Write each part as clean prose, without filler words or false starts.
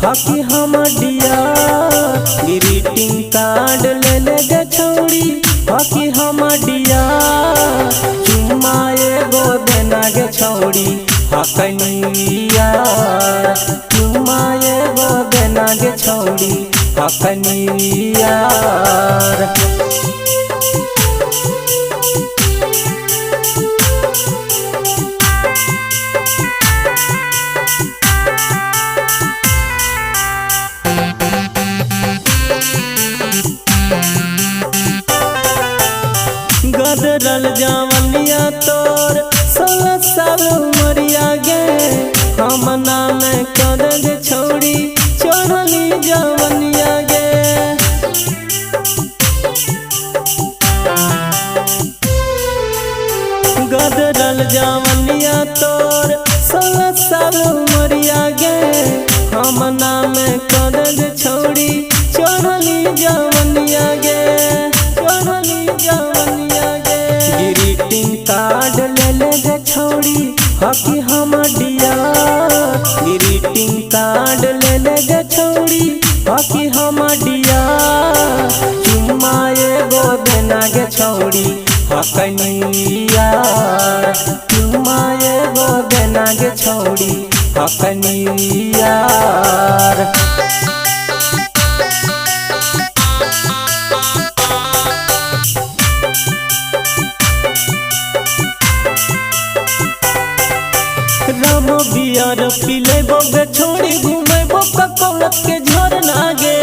हकी हम डिया ग्रीटिंग कार्ड ले ले गे छौड़ी हकी हम डिया चुम्मा एगो देना गे छौड़ी हकनिया चुम्मा एगो देना गे छौड़ी हकनिया। गदरल जवनिया तोर 16 साल उमरिया गे हम नाम कर गे छौड़ी चढ़ली जवनिया गे। गदरल जवनिया तोर 16 साल उमरिया गे हम नाम कर गे छौड़ी चढ़ली जवनिया गे चढ़ली जवनिया गे। ग्रीटिंग कार्ड ले ले गे छौड़ी हकी हम डिया ग्रीटिंग कार्ड ले ले गे छौड़ी हकी हम डिया चुम्मा एगो देना गे छौड़ी हकनिया चुम्मा एगो देना गे छौड़ी हकनिया। राम बियर पिलेबो गे छोड़ी घूमेबो ककौलत के झरना गे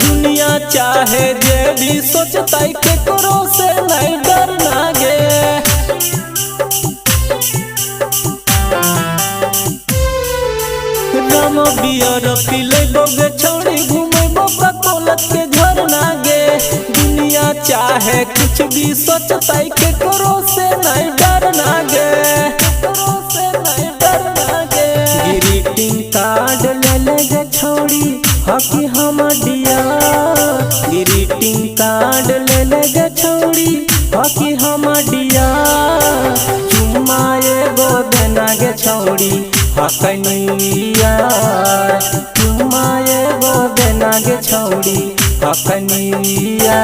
दुनिया चाहे जे भी सोचताई के करो से नहीं डरना गे। राम बियर पिलेबो गे छोड़ी घूमेबो ककौलत के झरना गे दुनिया चाहे कुछ भी सोचताई के करो से नहीं डरना गे करो से नहीं डरना गे। ग्रीटिंग कार्ड ले ले गे छौड़ी हकी हम डिया ग्रीटिंग कार्ड ले ले गे छौड़ी हकी हम डिया चुम्मा एगो देना गे छौड़ी हकनिया चुम्मा एगो देना गे छौड़ी हकनिया।